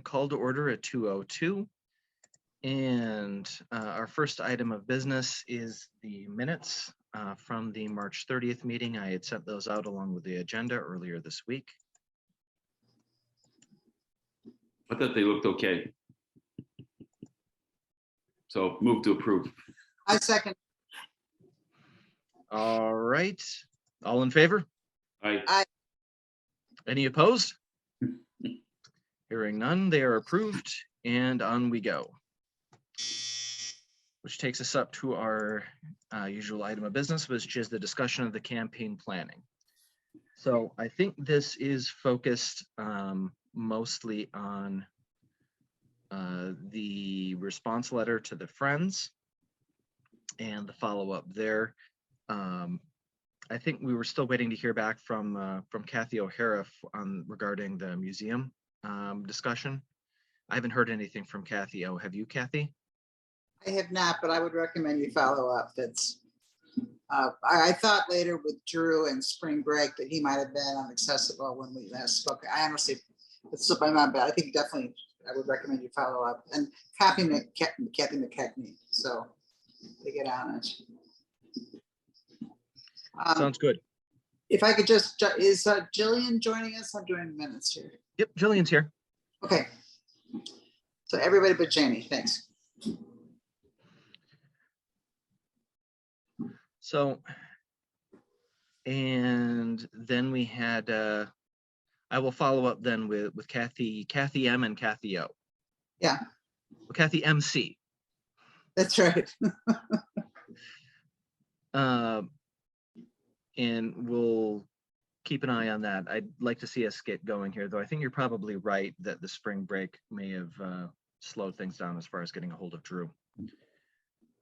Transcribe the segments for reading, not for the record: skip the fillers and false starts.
call to order at 2:02. And our first item of business is the minutes from the March 30th meeting. I had sent those out along with the agenda earlier this week. I thought they looked okay. So move to approve. I second. All right, all in favor? Aye. Any opposed? Hearing none, they are approved, and on we go. Which takes us up to our usual item of business, which is the discussion of the campaign planning. So I think this is focused mostly on the response letter to the Friends and the follow-up there. I think we were still waiting to hear back from Kathy O'Hara regarding the museum discussion. I haven't heard anything from Kathy O. Have you, Kathy? I have not, but I would recommend you follow up. That's I thought later with Drew and spring break that he might have been inaccessible when we last spoke. I honestly, it's slipped my mind, but I think definitely I would recommend you follow up and copy Kathy McKechnie, so they get on it. Sounds good. If I could just, is Jillian joining us? I'm doing minutes here. Yep, Jillian's here. Okay. So everybody but Jamie, thanks. So, and then we had, I will follow up then with Kathy M and Kathy O. Yeah. Well, Kathy MC. That's right. And we'll keep an eye on that. I'd like to see us get going here, though. I think you're probably right that the spring break may have slowed things down as far as getting a hold of Drew.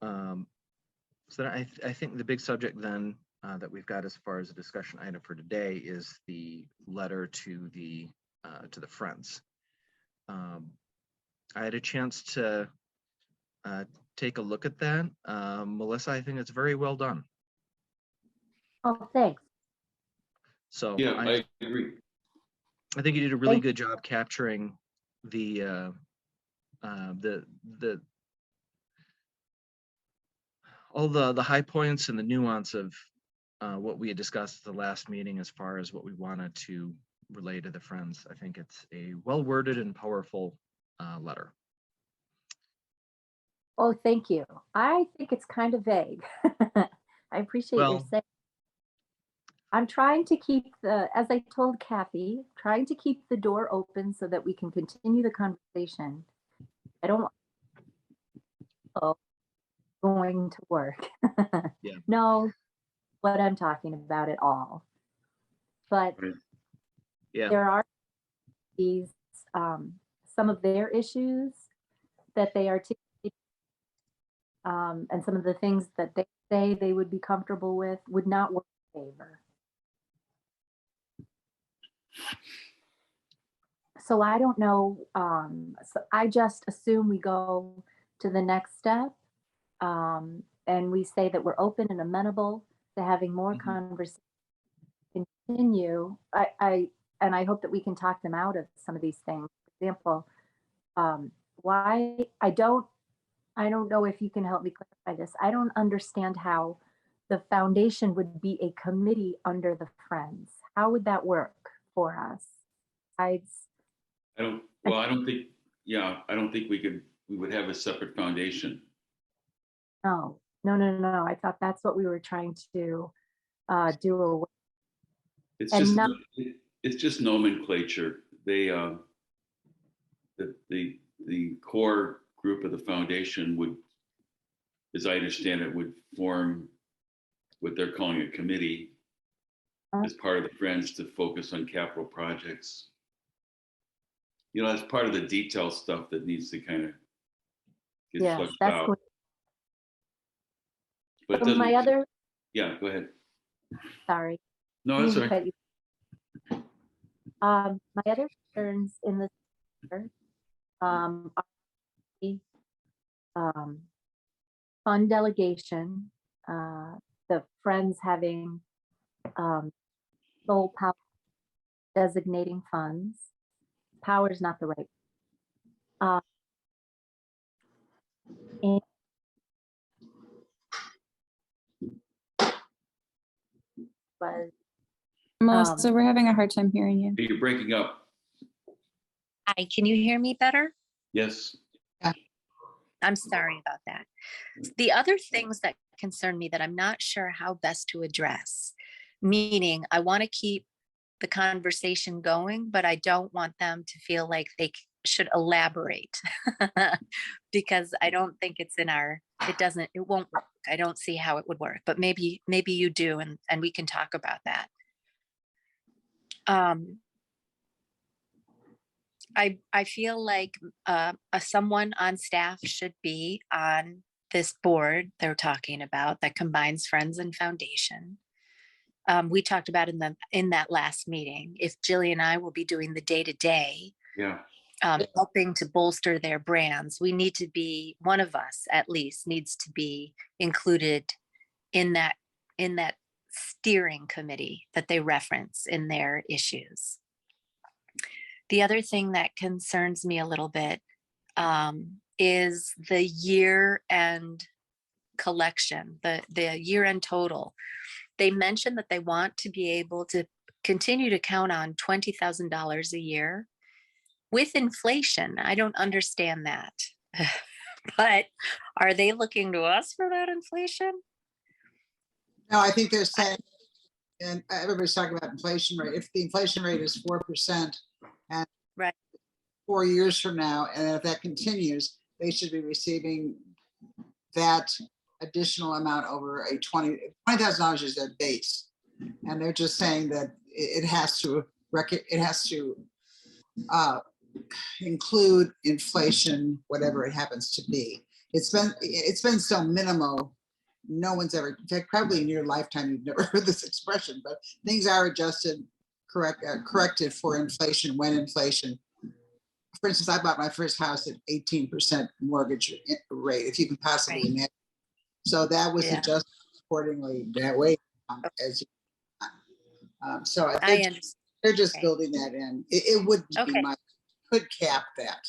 So I think the big subject then that we've got as far as a discussion item for today is the letter to the Friends. I had a chance to take a look at that. Melissa, I think it's very well done. Oh, thanks. So yeah, I agree. I think you did a really good job capturing the all the high points and the nuance of what we had discussed at the last meeting as far as what we wanted to relay to the Friends. I think it's a well-worded and powerful letter. Oh, thank you. I think it's kind of vague. I appreciate your saying. I'm trying to keep as I told Kathy, trying to keep the door open so that we can continue the conversation. I don't going to work. Yeah. No, what I'm talking about at all. But yeah, there are these some of their issues that they articulate, and some of the things that they say they would be comfortable with would not work in favor. So I don't know. So I just assume we go to the next step, and we say that we're open and amenable to having more conversation. Continue. I hope that we can talk them out of some of these things. For example, why I don't know if you can help me clarify this. I don't understand how the foundation would be a committee under the Friends. How would that work for us? I don't think we would have a separate foundation. No. I thought that's what we were trying to do. It's just nomenclature. They the core group of the foundation would, as I understand it, would form what they're calling a committee as part of the Friends to focus on capital projects. You know, that's part of the detail stuff that needs to kind of get fleshed out. Cool. But so my other. Yeah, go ahead. Sorry. No, that's all right. My other concerns in this are fund delegation, the Friends having sole power designating funds. Power is not the right. And was Melissa, we're having a hard time hearing you. You're breaking up. Hi, can you hear me better? Yes. I'm sorry about that. The other things that concern me that I'm not sure how best to address, meaning I want to keep the conversation going, but I don't want them to feel like they should elaborate because I don't think it's in our, it won't work. I don't see how it would work, but maybe you do, and we can talk about that. I feel like someone on staff should be on this board they're talking about that combines Friends and Foundation. We talked about in that last meeting, if Jillian and I will be doing the day-to-day, Yeah. helping to bolster their brands, we need to be, one of us at least needs to be included in that steering committee that they reference in their issues. The other thing that concerns me a little bit is the year-end collection, the year-end total. They mentioned that they want to be able to continue to count on $20,000 a year. With inflation, I don't understand that. But are they looking to us for that inflation? No, I think they're saying, and everybody's talking about inflation rate. If the inflation rate is 4%, and Right. 4 years from now, and if that continues, they should be receiving that additional amount over a $20,000 is their base. And they're just saying that it has to include inflation, whatever it happens to be. It's been so minimal. No one's ever, in fact, probably in your lifetime, you've never heard this expression, but things are adjusted, corrected for inflation when inflation. For instance, I bought my first house at 18% mortgage rate, if you can possibly imagine. So that was adjusted accordingly that way. As so I think they're just building that in. It would be could cap that.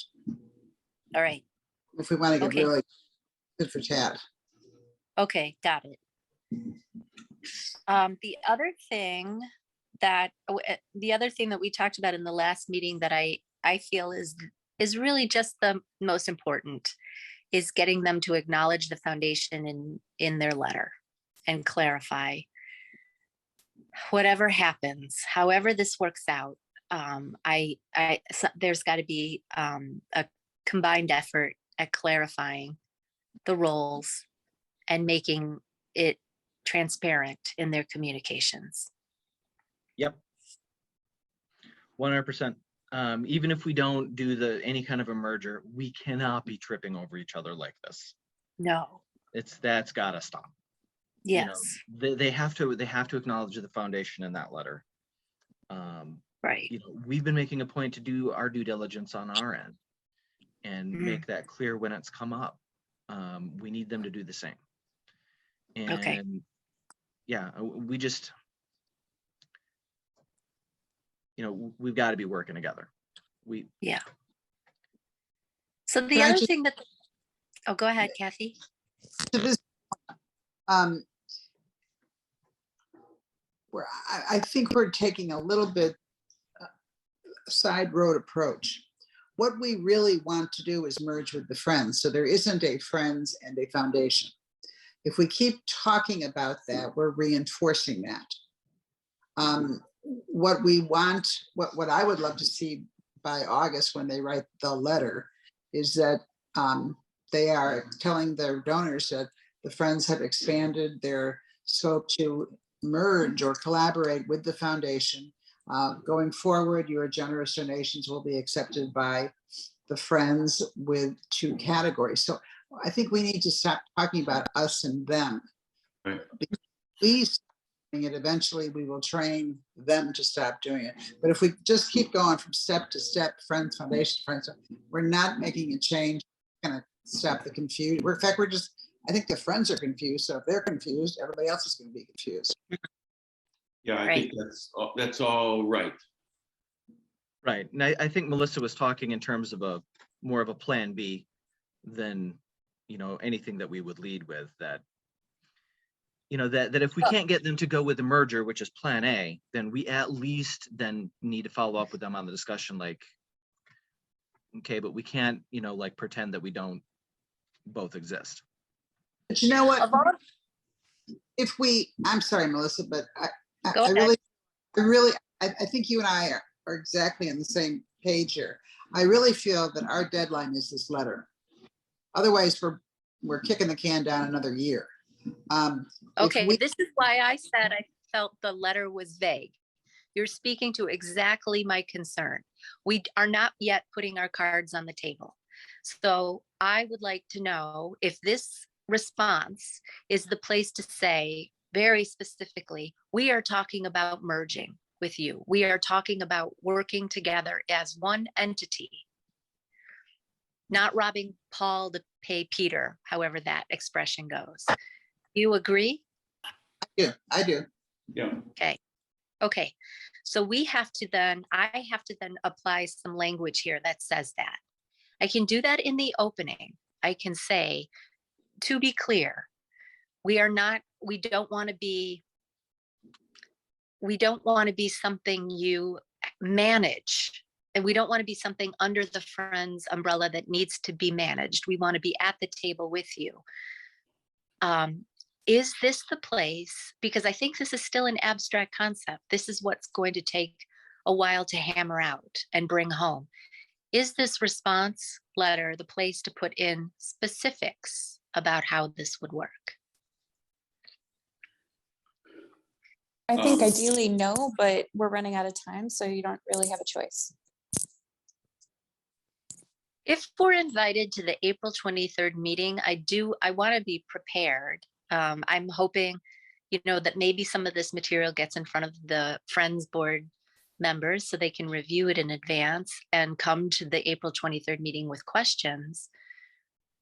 All right. If we want to get really good for tat. Okay, got it. The other thing that we talked about in the last meeting that I feel is really just the most important is getting them to acknowledge the foundation in their letter and clarify whatever happens, however this works out. There's got to be a combined effort at clarifying the roles and making it transparent in their communications. Yep. 100%. Even if we don't do any kind of a merger, we cannot be tripping over each other like this. No. That's got to stop. Yes. You know, they have to acknowledge the foundation in that letter. Right. You know, we've been making a point to do our due diligence on our end and make that clear when it's come up. We need them to do the same. And yeah, we just, you know, we've got to be working together. So the other thing that, go ahead, Kathy. To this, where I think we're taking a little bit side road approach. What we really want to do is merge with the Friends. So there isn't a Friends and a Foundation. If we keep talking about that, we're reinforcing that. What we want, what I would love to see by August when they write the letter is that they are telling their donors that the Friends have expanded their scope to merge or collaborate with the Foundation. Going forward, your generous donations will be accepted by the Friends with 2 categories. So I think we need to stop talking about us and them. Right. We doing it, eventually we will train them to stop doing it. But if we just keep going from step to step, Friends, Foundation, Friends, we're not making a change. We're going to stop the confusion. In fact, I think the Friends are confused. So if they're confused, everybody else is going to be confused. Yeah, I think that's all right. Right. And I think Melissa was talking in terms of more of a plan B than, anything that we would lead with, that, that if we can't get them to go with the merger, which is plan A, then we at least then need to follow up with them on the discussion, like, okay, but we can't, like pretend that we don't both exist. But you know what? Of all- I'm sorry, Melissa, but Go I ahead. really, I think you and I are exactly on the same page here. I really feel that our deadline is this letter. Otherwise, we're kicking the can down another year. Okay, this is why I said I felt the letter was vague. You're speaking to exactly my concern. We are not yet putting our cards on the table. So I would like to know if this response is the place to say very specifically, we are talking about merging with you. We are talking about working together as one entity, not robbing Paul to pay Peter, however that expression goes. You agree? I do. Yeah. Okay. So I have to then apply some language here that says that. I can do that in the opening. I can say, to be clear, we don't want to be something you manage. And we don't want to be something under the Friends umbrella that needs to be managed. We want to be at the table with you. Is this the place? Because I think this is still an abstract concept. This is what's going to take a while to hammer out and bring home. Is this response letter the place to put in specifics about how this would work? I think ideally no, but we're running out of time, so you don't really have a choice. If we're invited to the April 23rd meeting, I want to be prepared. I'm hoping, that maybe some of this material gets in front of the Friends Board members so they can review it in advance and come to the April 23rd meeting with questions.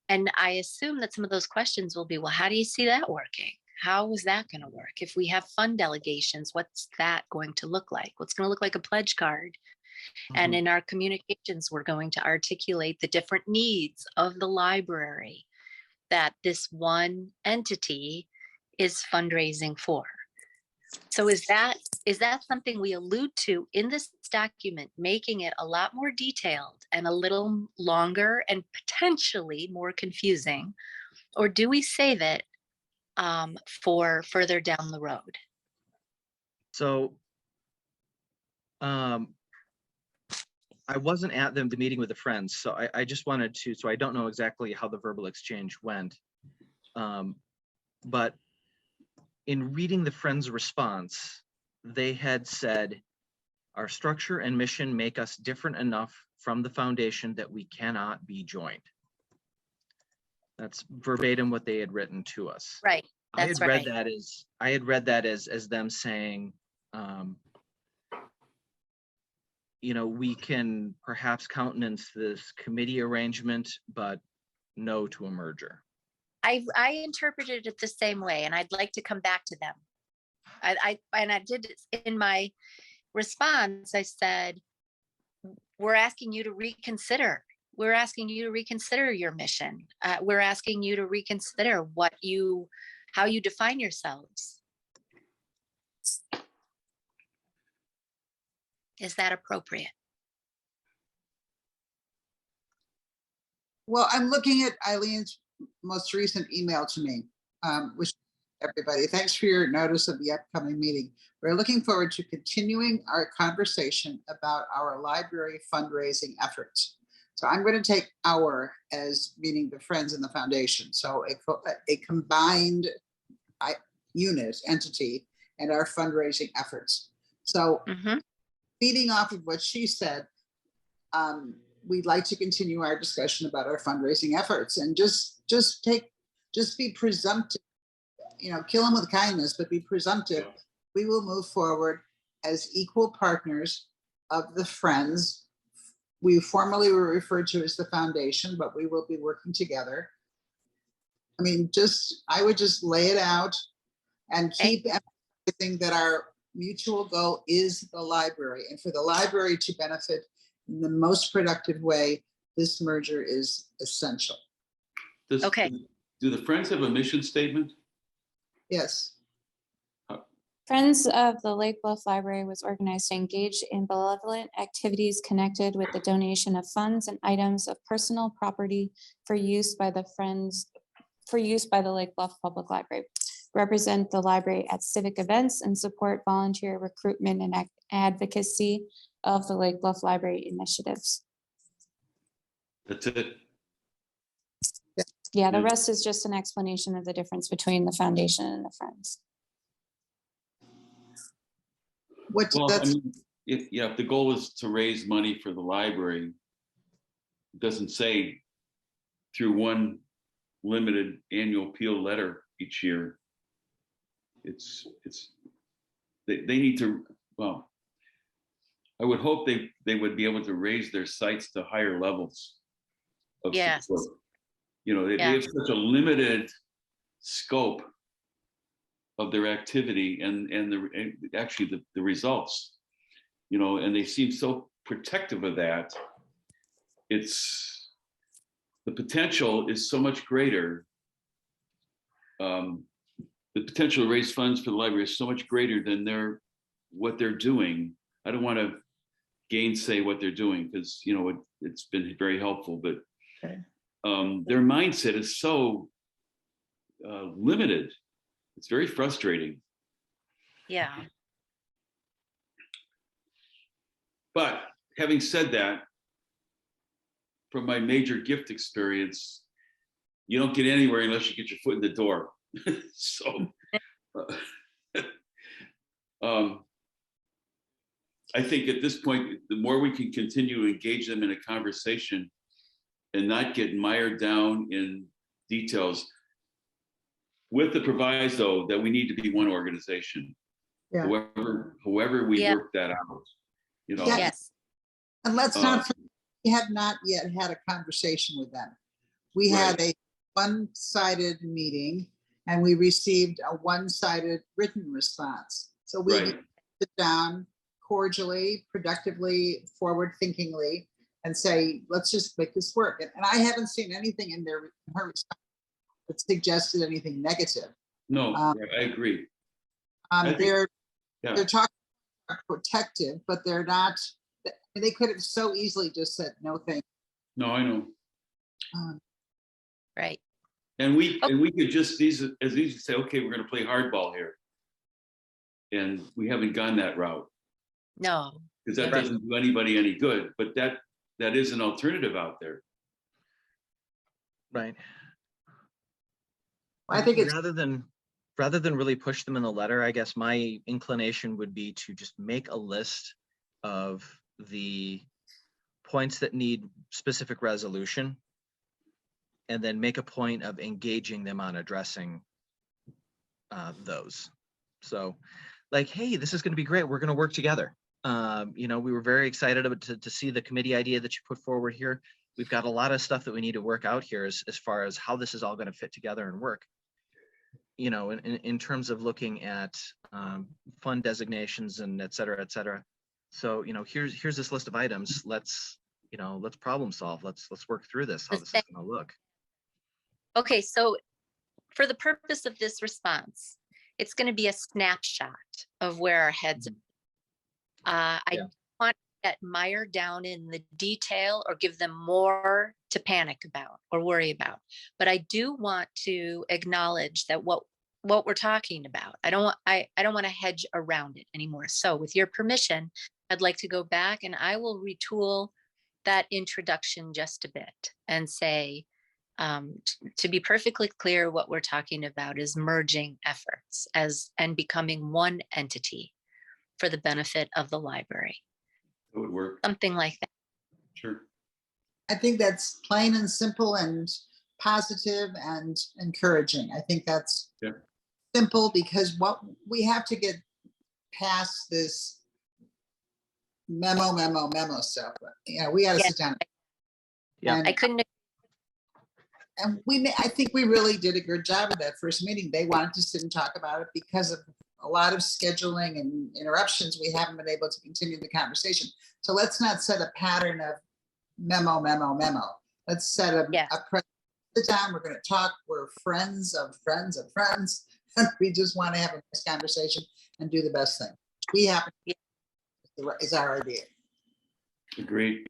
And I assume that some of those questions will be, well, how do you see that working? How is that going to work? If we have fund delegations, what's that going to look like? What's going to look like a pledge card? And in our communications, we're going to articulate the different needs of the library that this one entity is fundraising for. So is that something we allude to in this document, making it a lot more detailed and a little longer and potentially more confusing? Or do we save it for further down the road? So I wasn't at the meeting with the Friends, so I just wanted to, so I don't know exactly how the verbal exchange went. But in reading the Friends' response, they had said, our structure and mission make us different enough from the foundation that we cannot be joined. That's verbatim what they had written to us. Right. I That's had read right. that as them saying, we can perhaps countenance this committee arrangement, but no to a merger. I interpreted it the same way, and I'd like to come back to them. I did in my response. I said, we're asking you to reconsider. We're asking you to reconsider your mission. We're asking you to reconsider how you define yourselves. Is that appropriate? Well, I'm looking at Eileen's most recent email to me, which everybody, thanks for your notice of the upcoming meeting. We're looking forward to continuing our conversation about our library fundraising efforts. So I'm going to take our as meaning the Friends and the Foundation. So a combined entity and our fundraising efforts. So feeding off of what she said, we'd like to continue our discussion about our fundraising efforts and just be presumptive, kill them with kindness, but be presumptive. Yeah. We will move forward as equal partners of the Friends. We formally were referred to as the Foundation, but we will be working together. I mean, I would just lay it out and keep everything that our mutual goal is the library, and for the library to benefit in the most productive way, this merger is essential. Okay. Do the Friends have a mission statement? Yes. Friends of the Lake Bluff Library was organized to engage in benevolent activities connected with the donation of funds and items of personal property for use by the Lake Bluff Public Library. Represent the library at civic events and support volunteer recruitment and advocacy of the Lake Bluff Library initiatives. That's it. Yeah, the Yeah. rest is just an explanation of the difference between the foundation and the Friends. What, Well, I that's, mean, if the goal is to raise money for the library, it doesn't say through one limited annual appeal letter each year. They need to, well, I would hope they would be able to raise their sites to higher levels of Yes. support. You know, they Yeah. have such a limited scope of their activity and actually the results, you know, and they seem so protective of that. It's, the potential is so much greater. The potential to raise funds for the library is so much greater than what they're doing. I don't want to gainsay what they're doing because, you know, it's been very helpful, but Okay. Their mindset is so limited. It's very frustrating. Yeah. But having said that, from my major gift experience, you don't get anywhere unless you get your foot in the door. So I think at this point, the more we can continue to engage them in a conversation and not get mired down in details, with the proviso that we need to be one organization. Yeah. However we Yeah. work that out, you know. Yeah. Yes. and let's not, forget, we have not yet had a conversation with them. We had a one-sided meeting and we received a one-sided written response. So we Right. sit down cordially, productively, forward-thinkingly, and say, let's just make this work. And I haven't seen anything in her response that suggested anything negative. No, Um, I agree. I think- They're talking about protective, but they're not. They could have so easily just said no, thank No, I know. you. Right. And we could just as easily say, okay, we're going to play hardball here. And we haven't gone that route No. because that Right. doesn't do anybody any good. But that is an alternative out there. Right. I think it's rather than really push them in the letter, I guess my inclination would be to just make a list of the points that need specific resolution and then make a point of engaging them on addressing those. So like, hey, this is going to be great. We're going to work together. You know, we were very excited to see the committee idea that you put forward here. We've got a lot of stuff that we need to work out here as far as how this is all going to fit together and work. You know, in terms of looking at fund designations and et cetera, et cetera. So, you know, here's this list of items. Let's problem solve. Let's work through this, how this is going to look. Okay, so for the purpose of this response, it's going to be a snapshot of where our heads are. I don't want to get mired down in the detail or give them more to panic about or worry about. But I do want to acknowledge that what we're talking about, I don't want to hedge around it anymore. So with your permission, I'd like to go back and I will retool that introduction just a bit and say, to be perfectly clear, what we're talking about is merging efforts and becoming one entity for the benefit of the library. It would work. Something like that. Sure. I think that's plain and simple and positive and encouraging. I think that's simple because what we have to get past this memo stuff. You know, we got to sit down. Yeah. And, I couldn't. I think we really did a good job of that first meeting. They wanted to sit and talk about it because of a lot of scheduling and interruptions, we haven't been able to continue the conversation. So let's not set a pattern of memo. Let's set a Yes. sit down, we're gonna talk, we're friends of friends of friends. And we just want to have a nice conversation and do the best thing. We happen is our idea. Agreed.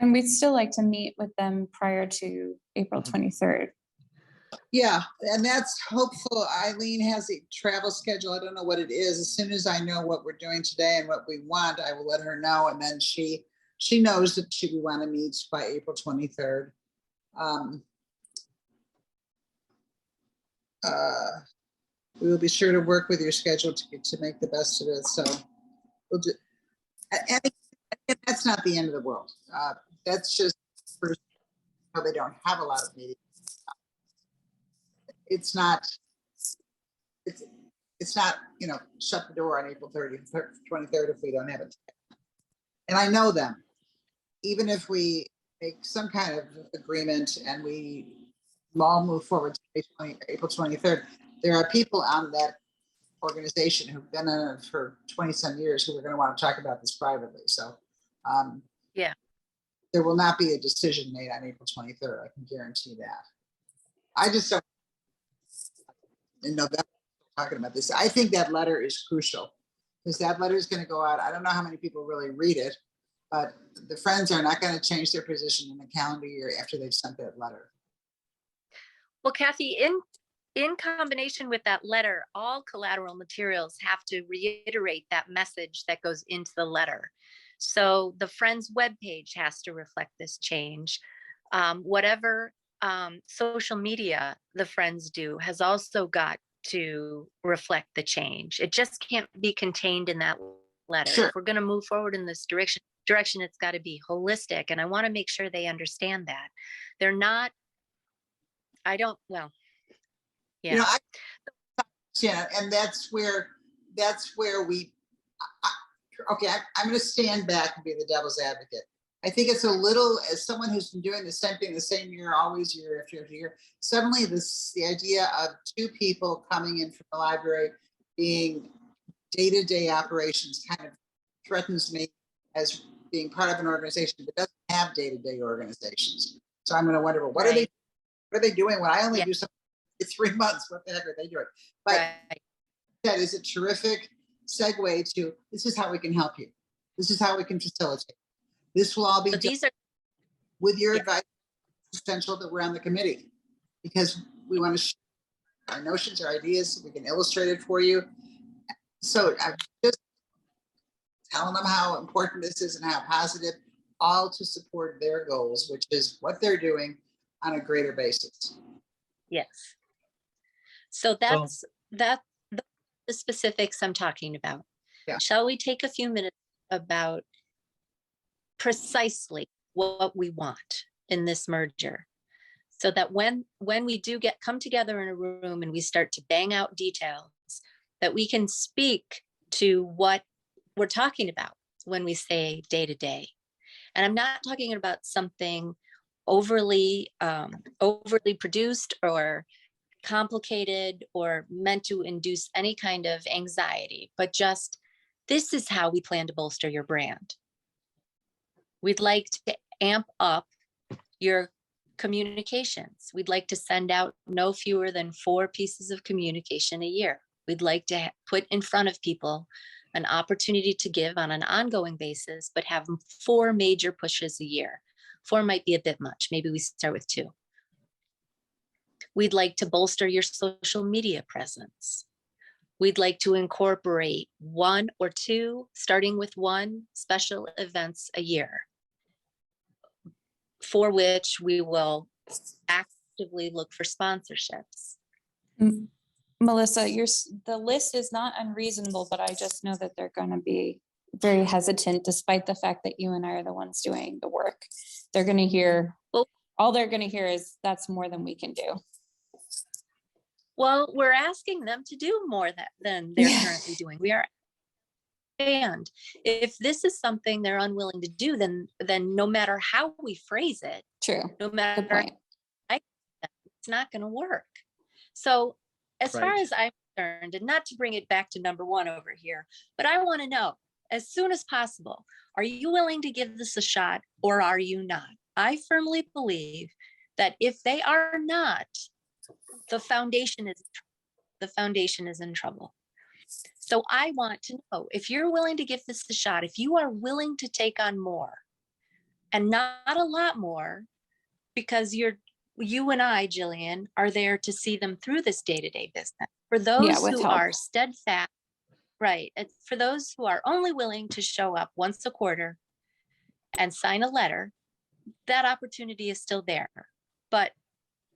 And we'd still like to meet with them prior to April 23rd. Yeah, and that's hopeful. Eileen has a travel schedule. I don't know what it is. As soon as I know what we're doing today and what we want, I will let her know. And then she knows that we want to meet by April 23rd. We will be sure to work with your schedule to make the best of it. So we'll do. And that's not the end of the world. That's just for how they don't have a lot of meetings. It's not, shut the door on April 23rd if we don't have it. And I know them. Even if we make some kind of agreement and we all move forward to April 23rd, there are people on that organization who've been in it for 20-some years who are going to want to talk about this privately. So Yeah. There will not be a decision made on April 23rd. I can guarantee that. I just don't, in November, talking about this. I think that letter is crucial because that letter is going to go out. I don't know how many people really read it, but the Friends are not going to change their position in the calendar year after they've sent that letter. Well, Kathy, in combination with that letter, all collateral materials have to reiterate that message that goes into the letter. So the Friends webpage has to reflect this change. Whatever social media the Friends do has also got to reflect the change. It just can't be contained in that letter. Sure. If we're going to move forward in this direction, it's got to be holistic. And I want to make sure they understand that. They're not, yeah. Yeah, and that's where we, okay, I'm going to stand back and be the devil's advocate. I think it's a little, as someone who's been doing the same thing the same year, always year after year, suddenly the idea of two people coming in from the library being day-to-day operations kind of threatens me as being part of an organization that doesn't have day-to-day organizations. So I'm going to wonder, well, what are they doing when I only do something for 3 months? What the heck are they doing? But that is a terrific segue to, this is how we can help you. This is how we can facilitate. This will all be done with your advice. It's essential that we're on the committee because we want to share our notions, our ideas. We can illustrate it for you. So I'm just telling them how important this is and how positive, all to support their goals, which is what they're doing on a greater basis. Yes. So that's the specifics I'm talking about. Yeah. Shall we take a few minutes about precisely what we want in this merger, so that when we do come together in a room and we start to bang out details, that we can speak to what we're talking about when we say day to day. And I'm not talking about something overly produced or complicated or meant to induce any kind of anxiety, but just, this is how we plan to bolster your brand. We'd like to amp up your communications. We'd like to send out no fewer than 4 pieces of communication a year. We'd like to put in front of people an opportunity to give on an ongoing basis, but have 4 major pushes a year. 4 might be a bit much. Maybe we start with 2. We'd like to bolster your social media presence. We'd like to incorporate 1 or 2, starting with 1 special events a year, for which we will actively look for sponsorships. Melissa, the list is not unreasonable, but I just know that they're going to be very hesitant, despite the fact that you and I are the ones doing the work. They're going to hear, all they're going to hear is that's more than we can do. Well, we're asking them to do more than they're currently doing. We are, and if this is something they're unwilling to do, then no matter how we phrase it, True. no matter, it's not going to work. So as far as I'm concerned, and not to bring it back to number one over here, but I want to know as soon as possible, are you willing to give this a shot or are you not? I firmly believe that if they are not, the foundation is in trouble. So I want to know if you're willing to give this a shot, if you are willing to take on more, and not a lot more, because you and I, Jillian, are there to see them through this day-to-day business. For those with who help. are steadfast, right, and for those who are only willing to show up once a quarter and sign a letter, that opportunity is still there. But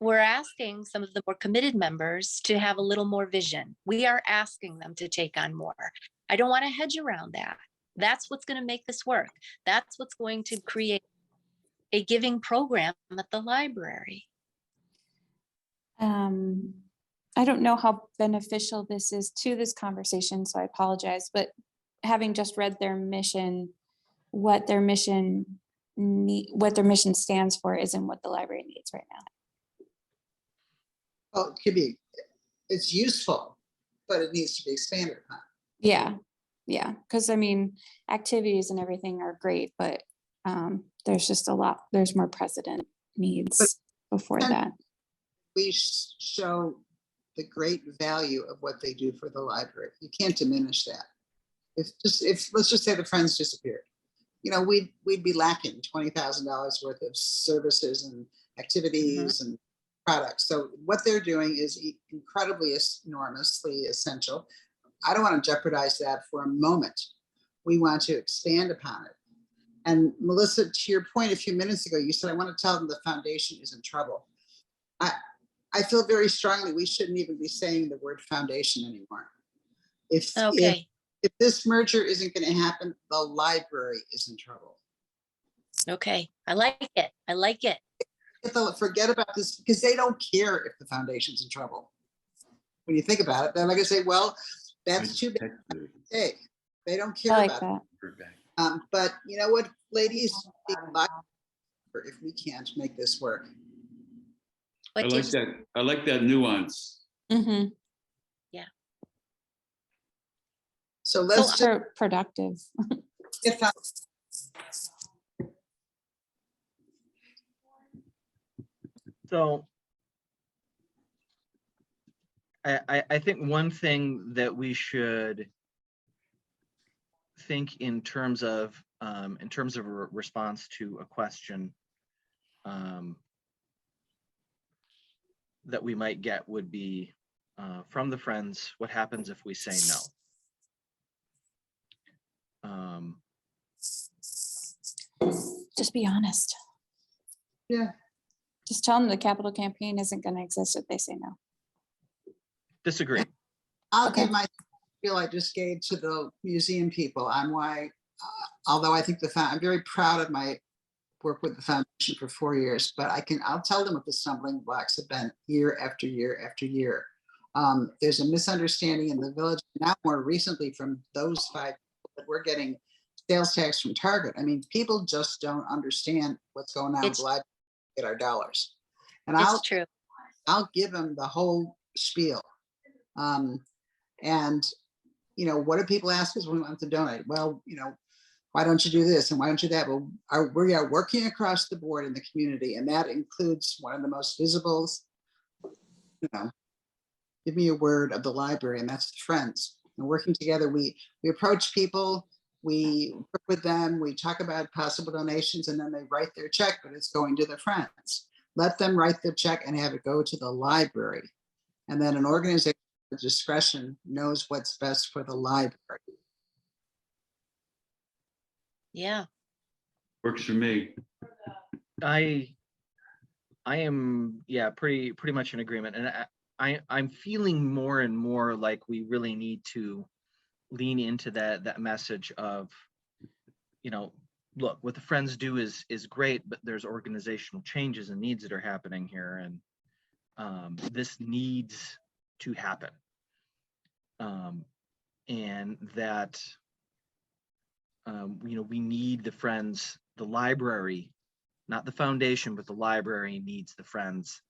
we're asking some of the more committed members to have a little more vision. We are asking them to take on more. I don't want to hedge around that. That's what's going to make this work. That's what's going to create a giving program at the library. I don't know how beneficial this is to this conversation, so I apologize, but having just read their mission, what their mission stands for isn't what the library needs right now. Well, it could be, it's useful, but it needs to be expanded upon. Yeah, because I mean, activities and everything are great, but there's just a lot, there's more precedent needs before that. We show the great value of what they do for the library. You can't diminish that. If let's just say the Friends disappeared, you know, we'd be lacking $20,000 worth of services and activities and products. So what they're doing is incredibly enormously essential. I don't want to jeopardize that for a moment. We want to expand upon it. And Melissa, to your point a few minutes ago, you said, I want to tell them the foundation is in trouble. I feel very strongly we shouldn't even be saying the word foundation anymore. If this merger isn't going to happen, the library is in trouble. Okay, I like it. I like it. Forget about this, because they don't care if the foundation's in trouble. When you think about it, they're like I say, well, that's too bad. Hey, they don't care I like about that. it. But you know what, ladies, if we can't make this work. I like that. I like that nuance. Mm-hmm. Yeah. So let's So productive. get that. So I think one thing that we should think in terms of a response to a question that we might get would be from the Friends, what happens if we say no? Just be honest. Yeah. Just tell them the capital campaign isn't going to exist if they say no. Disagree. I'll give my feel I just gave to the museum people on why, although I think I'm very proud of my work with the foundation for 4 years, but I'll tell them what the stumbling blocks have been year after year after year. There's a misunderstanding in the village now, more recently from those 5 that we're getting sales tax from Target. I mean, people just don't understand what's going on with the library to get our dollars. And I'll give them the whole spiel. And you know, what do people ask us when we want to donate? Well, you know, why don't you do this and why don't you that? Well, we are working across the board in the community, and that includes one of the most visible, you know, give me a word, of the library, and that's the Friends. And working together, we approach people, we work with them, we talk about possible donations, and then they write their check, but it's going to the Friends. Let them write the check and have it go to the library. And then an organization with discretion knows what's best for the library. Yeah. Works for me. I am, yeah, pretty much in agreement. And I'm feeling more and more like we really need to lean into that message of, you know, look, what the Friends do is great, but there's organizational changes and needs that are happening here, and this needs to happen. And that, you know, we need the Friends, the library, not the foundation, but the library needs the Friends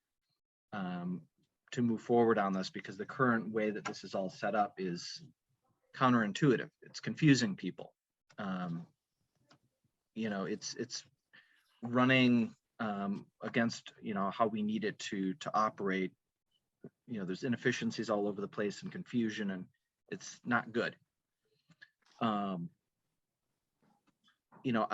move forward on this, because the current way that this is all set up is counterintuitive. It's confusing people. You know, it's running against, you know, how we need it to operate. You know, there's inefficiencies all over the place and confusion, and it's not good. You know,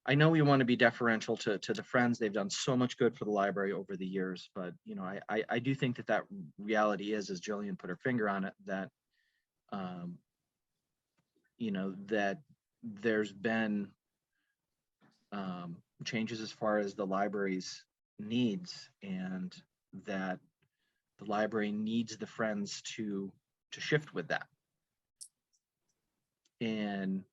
I know we want to be deferential to the Friends. They've done so much good for the library over the years, but, you know, I do think that reality is, as Jillian put her finger on it, that, you know, that there's been changes as far as the library's needs, and that the library needs the Friends to shift with that. And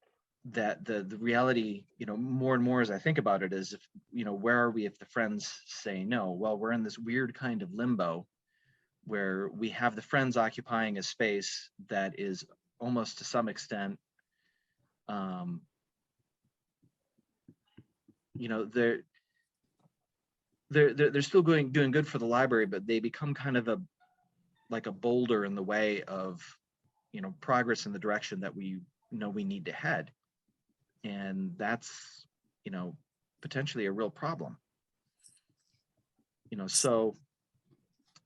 that the reality, you know, more and more as I think about it, is, if, you know, where are we if the Friends say no? Well, we're in this weird kind of limbo where we have the Friends occupying a space that is almost to some extent, you know, they're still doing good for the library, but they become kind of like a boulder in the way of, you know, progress in the direction that we know we need to head. And that's, you know, potentially a real problem. You know, so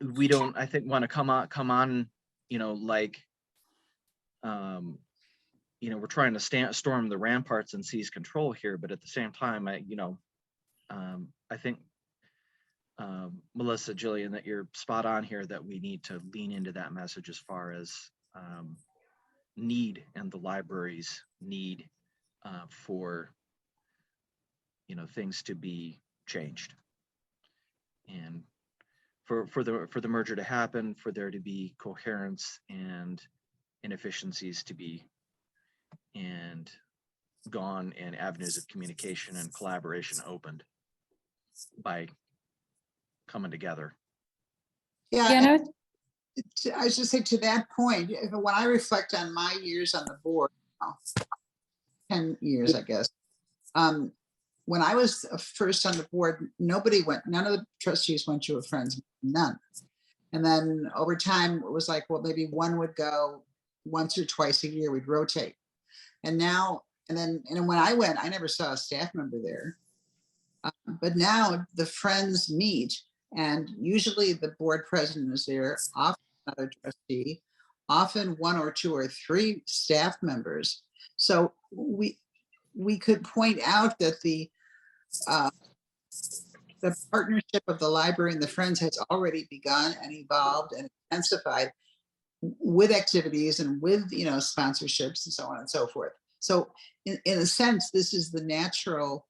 we don't, I think, want to come on, you know, like, you know, we're trying to storm the ramparts and seize control here, but at the same time, I think, Melissa, Jillian, that you're spot on here, that we need to lean into that message as far as need, and the library's need for, you know, things to be changed, and for the merger to happen, for there to be coherence and inefficiencies to be and gone, and avenues of communication and collaboration opened by coming together. Yeah, Yeah, and no, I should say, to that point, when I reflect on my years on the board, 10 years, I guess, when I was first on the board, none of the trustees went to a Friends, none. And then over time, it was like, well, maybe one would go once or twice a year, we'd rotate. And now, and when I went, I never saw a staff member there. But now the Friends meet, and usually the board president is there, often another trustee, often one or two or three staff members. So we could point out that the partnership of the library and the Friends has already begun and evolved and intensified with activities and with, you know, sponsorships and so on and so forth. So in a sense, this is the natural,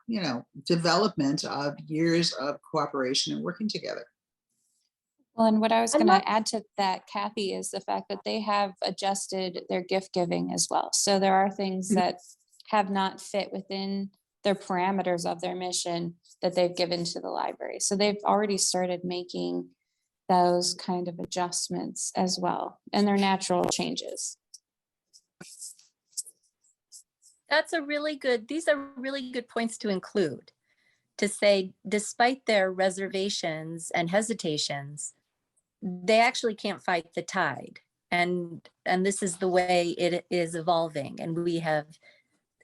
you know, development of years of cooperation and working together. well, and what I was I going to love- add to that, Kathy, is the fact that they have adjusted their gift giving as well. So there are things that have not fit within their parameters of their mission that they've given to the library. So they've already started making those kind of adjustments as well, and they're natural changes. These are really good points to include, to say, despite their reservations and hesitations, they actually can't fight the tide. And this is the way it is evolving. And we have,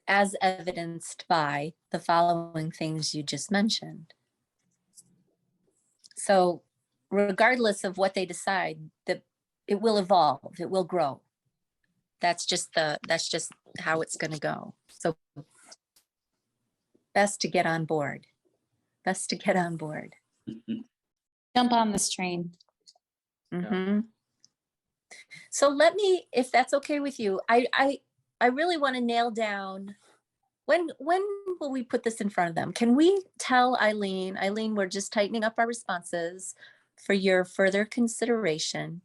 as evidenced by the following things you just mentioned. So regardless of what they decide, that it will evolve, it will grow. That's just how it's going to go. So best to get on board. Best to get on board. Jump on this train. Mhm. So let me, if that's okay with you, I really want to nail down, when will we put this in front of them? Can we tell Eileen, we're just tightening up our responses for your further consideration.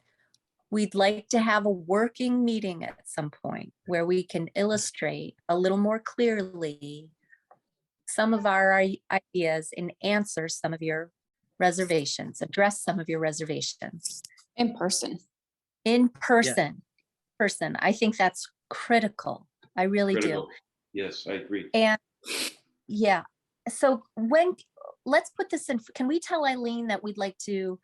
We'd like to have a working meeting at some point where we can illustrate a little more clearly some of our ideas and answer some of your reservations, address some of your reservations. In person. In person. I think that's critical. I really Critical. do. Yes, I agree. And yeah, So let's put this in, can we tell Eileen that we'd like to,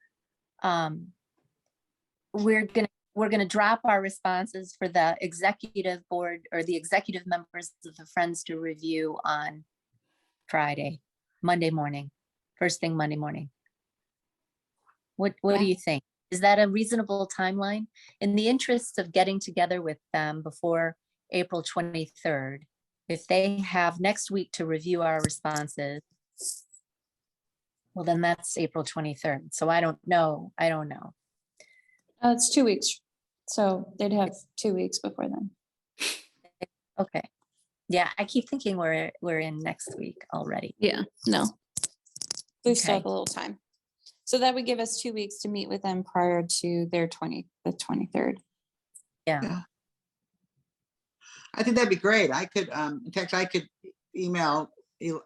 we're gonna drop our responses for the executive board or the executive members of the Friends to review on Monday morning, first thing Monday morning. What do you think? Is that a reasonable timeline? In the interests of getting together with them before April 23rd, if they have next week to review our responses, well, then that's April 23rd. So I don't know. It's 2 weeks. So they'd have 2 weeks before then. Okay. Yeah, I keep thinking we're in next week already. Yeah, no. We still have Okay. a little time. So that would give us 2 weeks to meet with them prior to their the 23rd. Yeah. I think that'd be great. I could, in fact, I could email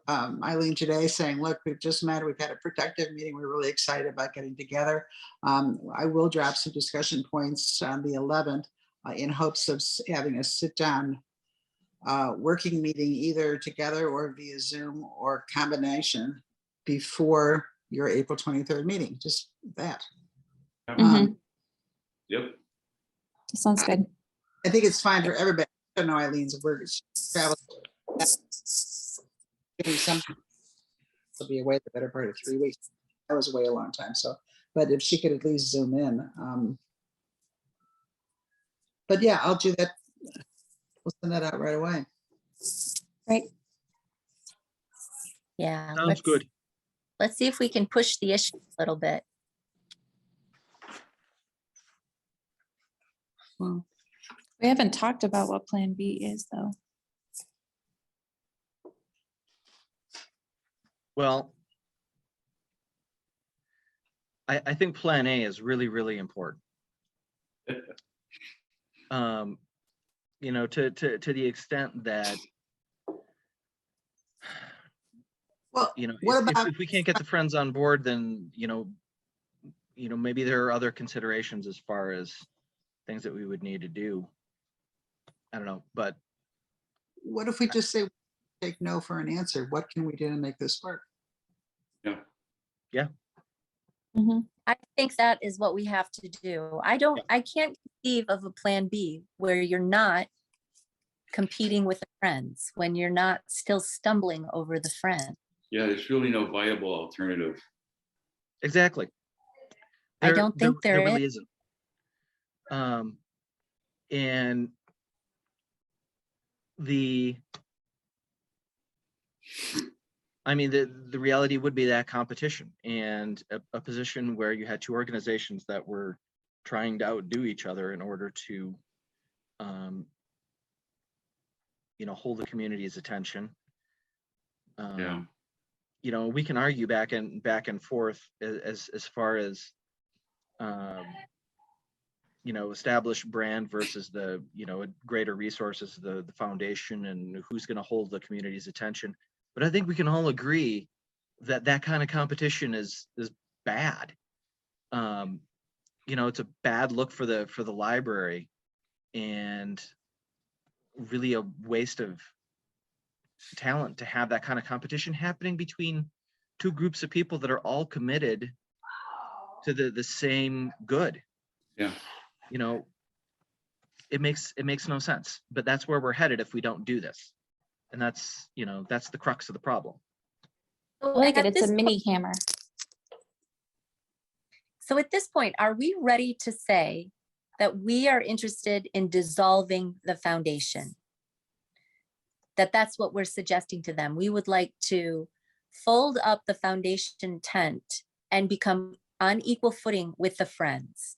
Eileen today saying, look, we've just met. We've had a productive meeting. We're really excited about getting together. I will drop some discussion points on the 11th in hopes of having a sit down working meeting either together or via Zoom or combination before your April 23rd meeting. Just that. Mhm. Yep. Sounds good. I think it's fine for everybody. I don't know Eileen's work. Travel. Maybe some will be away the better part of 3 weeks. I was away a long time, so, but if she could at least zoom in. But yeah, I'll do that. We'll send that out right away. Right. Yeah. Sounds good. Let's see if we can push the issue a little bit. We haven't talked about what Plan B is, though. Well, I think Plan A is really, really important. You know, to the extent that, Well, you know, what if about, we can't get the Friends on board, then, you know, maybe there are other considerations as far as things that we would need to do. I don't know, but what if we just say, take no for an answer? What can we do to make this work? Mhm. I think that is what we have to do. I can't conceive of a plan B where you're not competing with the Friends, when you're not still stumbling over the Friend. Yeah, there's really no viable alternative. exactly. I don't think there is. really isn't. And I mean, the reality would be that competition and a position where you had two organizations that were trying to outdo each other in order to, you know, hold the community's attention. Yeah. You know, we can argue back and forth as far as, you know, established brand versus the, you know, greater resources, the foundation, and who's going to hold the community's attention. But I think we can all agree that that kind of competition is bad. You know, it's a bad look for the library, and really a waste of talent to have that kind of competition happening between two groups of people that are all committed to the same good. Yeah. You know, it makes no sense, but that's where we're headed if we don't do this. And that's, you know, that's the crux of the problem. I like it. At It's a this mini hammer. So at this point, are we ready to say that we are interested in dissolving the foundation? That's what we're suggesting to them. We would like to fold up the foundation tent and become on equal footing with the Friends.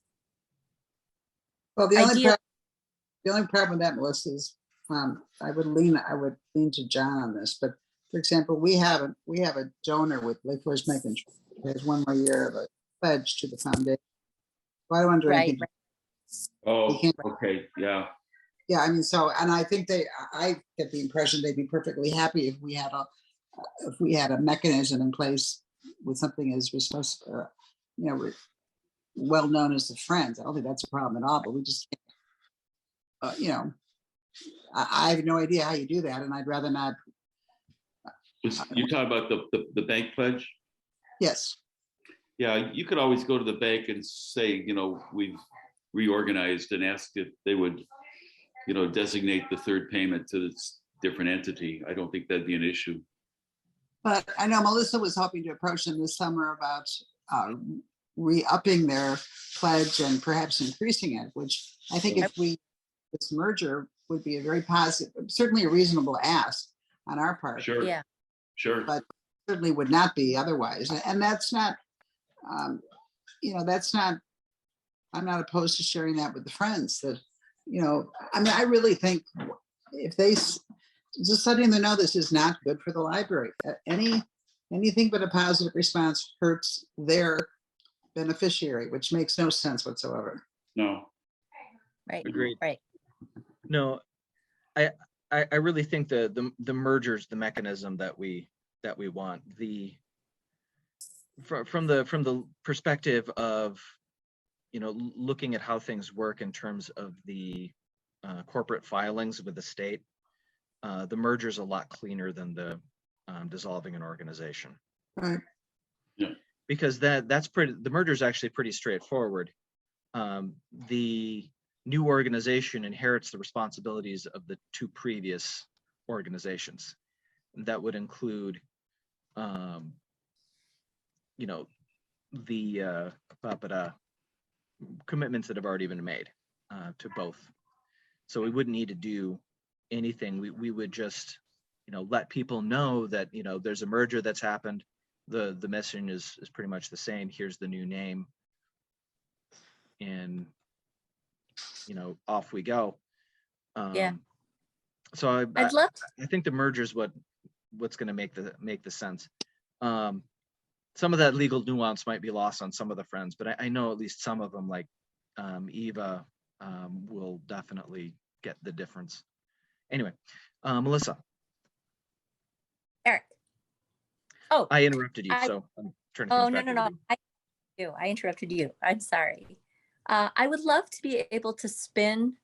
Well, the Ideal- only problem with that, Melissa, is I would lean to John on this, but for example, we have a donor with Lake Forest Macon. There's one more year of a pledge to the foundation. So I don't want to do Right, anything. Oh, can't- okay, yeah. Yeah, I mean, so, and I think I get the impression they'd be perfectly happy if we had a mechanism in place with something as you know, well known as the Friends. I don't think that's a problem at all, but we just can't, you know, I have no idea how you do that, and I'd rather not, You're talking about the bank pledge? Yes, Yeah, you could always go to the bank and say, we've reorganized and ask if they would, designate the third payment to this different entity. I don't think that'd be an issue. but I know Melissa was hoping to approach them this summer about re-upping their pledge and perhaps increasing it, which I think this merger would be a very positive, certainly a reasonable ask on our part. Sure. Yeah. Sure. But certainly would not be otherwise. And that's not, I'm not opposed to sharing that with the friends that, I really think if just letting them know this is not good for the library. Anything but a positive response hurts their beneficiary, which makes no sense whatsoever. No. Right. Agreed. Right. No, I really think the merger's the mechanism that we want. From the perspective of looking at how things work in terms of the corporate filings with the state, the merger's a lot cleaner than the dissolving an organization. Right. Yeah. Because the merger is actually pretty straightforward. The new organization inherits the responsibilities of the two previous organizations. That would include, the commitments that have already been made to both. So we wouldn't need to do anything. We would just, let people know that, there's a merger that's happened. The messaging is pretty much the same. Here's the new name. And, off we go. Yeah. So I'd love I think the merger is what's going to make the sense. Some of that legal nuance might be lost on some of the friends, but I know at least some of them, like Eva, will definitely get the difference. Anyway, Melissa. Eric. Oh, I interrupted you, so I'm turning things back over to you. I interrupted you. I'm sorry. I would love to be able to spin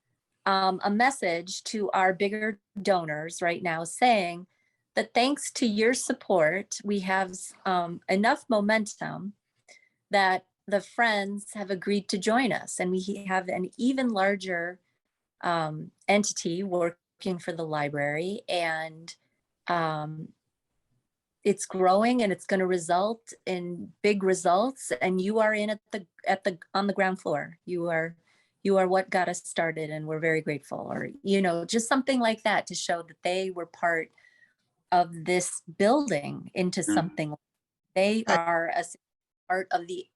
a message to our bigger donors right now saying that thanks to your support, we have enough momentum that the friends have agreed to join us, and we have an even larger entity working for the library, and it's growing, and it's going to result in big results. And you are in on the ground floor. You are what got us started, and we're very grateful. Or just something like that to show that they were part of this building into something. They are a part of the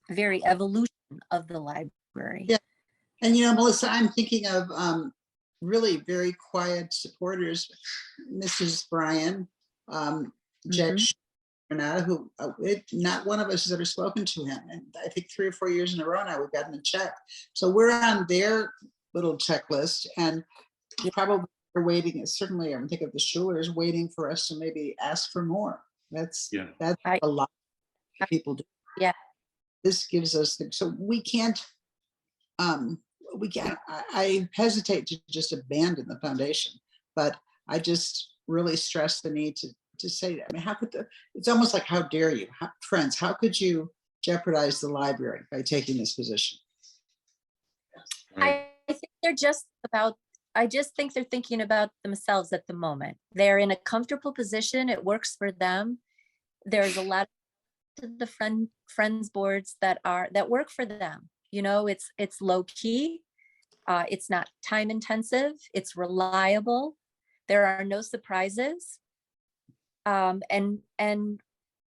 very evolution of the library. Yeah. And Melissa, I'm thinking of really very quiet supporters, Mrs. Bryan, Jet Renata, who not one of us has ever spoken to him. And I think 3 or 4 years in a row now we've gotten a check. So we're on their little checklist, and probably we're waiting. Certainly, I'm thinking of the Schulers waiting for us to maybe ask for more. That's a lot of people do. Yeah. This gives us so we can't. I hesitate to just abandon the foundation, but I just really stress the need to say, how could it's almost like, how dare you, friends, how could you jeopardize the library by taking this position? I just think they're thinking about themselves at the moment. They're in a comfortable position. It works for them. There's a lot of the friends boards that work for them. It's low key. It's not time intensive. It's reliable. There are no surprises. And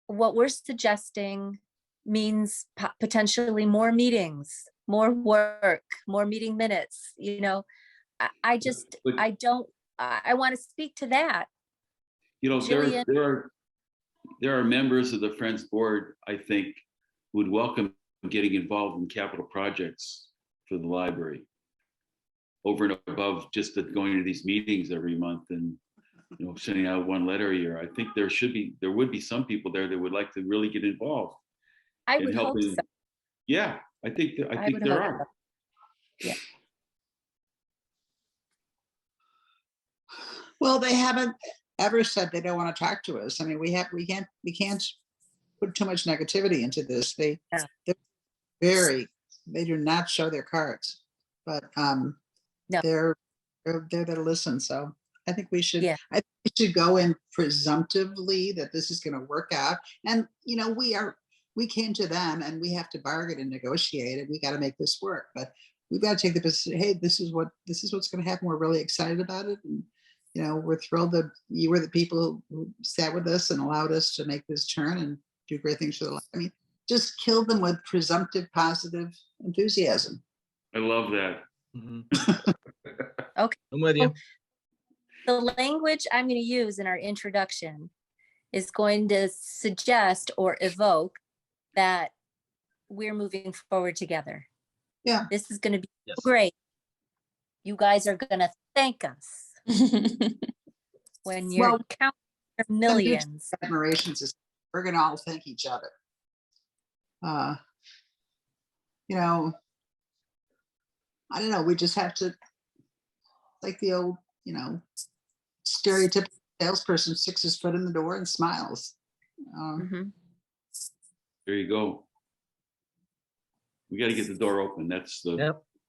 what we're suggesting means potentially more meetings, more work, more meeting minutes. I want to speak to that. Jillian. There are members of the Friends Board, I think, who would welcome getting involved in capital projects for the library, over and above just going to these meetings every month and sending out one letter a year. I think there would be some people there that would like to really get involved. I would hope so. Yeah, I think there are. So. Yeah. Well, they haven't ever said they don't want to talk to us. I mean, we can't put too much negativity into this. Yeah. They do not show their cards, but No. they're there to listen. So I think we should, Yeah. I think we should go in presumptively that this is going to work out. And, you know, we came to them and we have to bargain and negotiate and we got to make this work. But we've got to take the position, hey, this is what's going to happen. We're really excited about it. And, you know, we're thrilled that you were the people who sat with us and allowed us to make this turn and do great things for the life. I mean, just kill them with presumptive positive enthusiasm. I love that. Mhm. Okay. I'm with you. The language I'm going to use in our introduction is going to suggest or evoke that we're moving forward together. Yeah. This is going to be Yes. great. You guys are going to thank us when you're Well, counting your millions. Admiration system. We're going to all thank each other. You know, I don't know. We just have to, like the old, you know, stereotypical salesperson sticks his foot in the door and smiles. Mhm. There you go. We got to get the door open. That's the.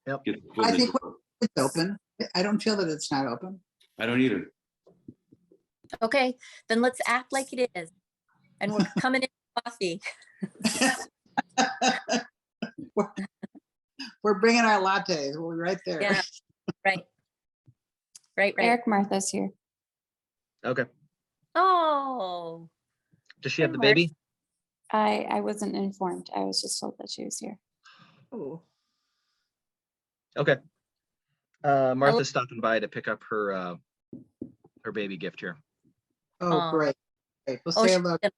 Yep. Get the foot I in the think door. it's open. I don't feel that it's not open. I don't either. Okay, then let's act like it is. And we're coming in coffee. We're bringing our lattes. We'll be right there. Yeah. Right. Right. Eric Martha's here. Okay. Oh, Does she have the Hey, Mark. baby? I wasn't informed. I was just told that she was here. Oh, Okay. Martha's stopping by to pick up her baby gift here. oh, great. Great. We'll Oh, say she's hello. gonna-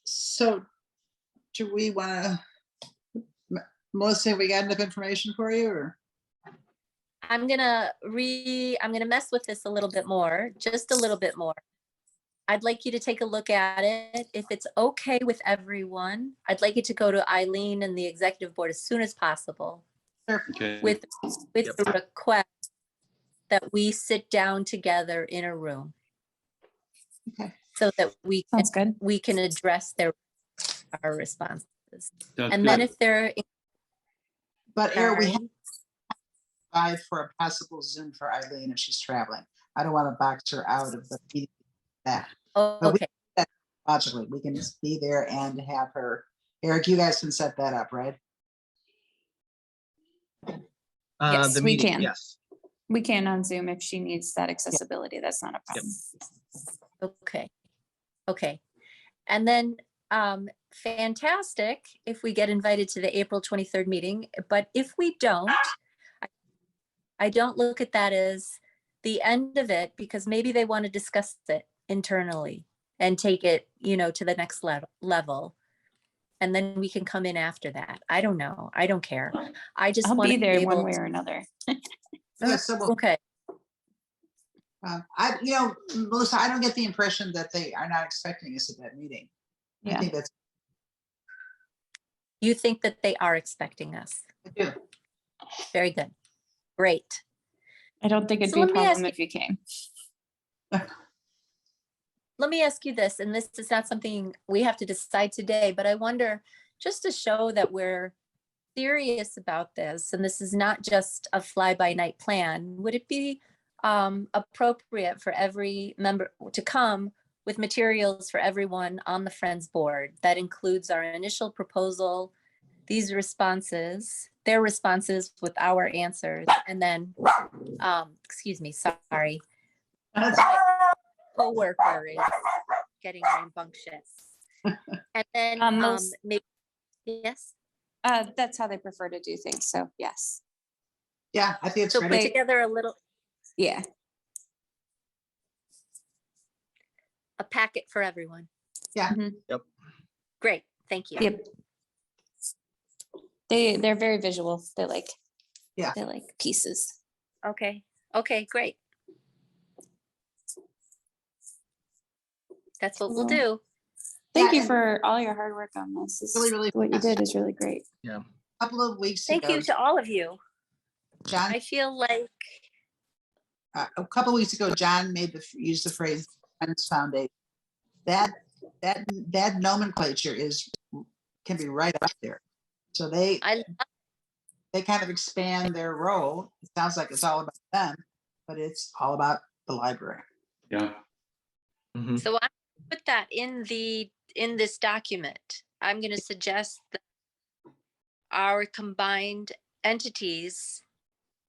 So do we want to, Melissa, we got enough information for you or? I'm gonna mess with this a little bit more, just a little bit more. I'd like you to take a look at it. If it's okay with everyone, I'd like you to go to Eileen and the executive board as soon as possible Okay. with Yep. the request that we sit down together in a room. Okay. So that Sounds good. we can address our responses. Sounds And then good. if they're But Eric, we have sorry, by for a possible Zoom for Eileen if she's traveling. I don't want to box her out of the meeting. That oh, but we- okay, logically, we can just be there and have her. Eric, you guys can set that up, right? Yes, The we meeting, can. yes. We can on Zoom if she needs that accessibility. That's not a problem. okay. And then, fantastic if we get invited to the April 23rd meeting, but if we don't, I don't look at that as the end of it because maybe they want to discuss it internally and take it, you know, to the next level. And then we can come in after that. I don't know. I don't care. I just I'll want be to there one able way or another. Yeah, so we'll- Okay. Melissa, I don't get the impression that they are not expecting us at that meeting. I Yeah. think that's, You think that they are expecting us? I do. Very good. Great. I don't think it'd So be a let me ask problem if you came. Let me ask you this, and this is not something we have to decide today, but I wonder, just to show that we're serious about this, and this is not just a fly-by-night plan, would it be appropriate for every member to come with materials for everyone on the Friends board? That includes our initial proposal, these responses, their responses with our answers, and then, excuse me, sorry. Coworker is getting rambunctious. And then, Most- maybe, yes, That's how they prefer to do things. So yes. Yeah, I think it's so put great. together Yeah. a packet for everyone. Yeah. Mhm. Great, thank you. Yep. They're very visual. They like. Yeah. They like pieces. Okay, great. That's what we'll do. Thank Yeah, you and- for all your hard work on this. Really What you fast. did is really great. A couple of weeks Thank ago, you to all of you. John, I feel like a couple weeks ago, John used the phrase Friends Foundation. That nomenclature can be right up there. So they kind of expand their role. It sounds like it's all about them, but it's all about the library. Yeah. Mhm. So I put that in this document. I'm going to suggest that our combined entities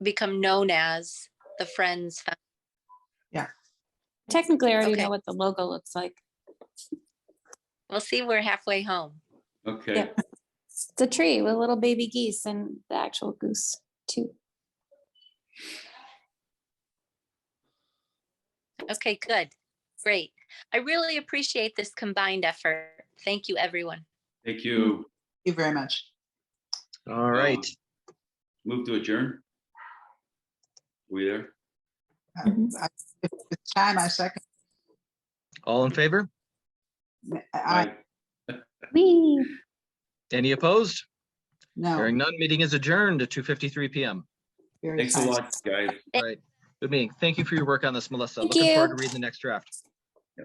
become known as the Friends. Technically, I already Okay. know what the logo looks like. We'll see, we're halfway home. Okay. Yep. It's a tree with little baby geese and the actual goose too. Okay, good. Great. I really appreciate this combined effort. Thank you, everyone. Thank you. Thank you very much. All right. Move to adjourn. We there? If it's time, I second. All in favor? I Whee! Any opposed? no. Hearing none, meeting is adjourned at 2:53 PM. Very Thanks a kind. lot, guys. All right. Good meeting. Thank you for your work on this, Melissa. Thank Looking forward you. to reading the next draft.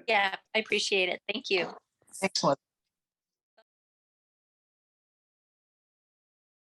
Yeah, I appreciate it. Thank you. Excellent.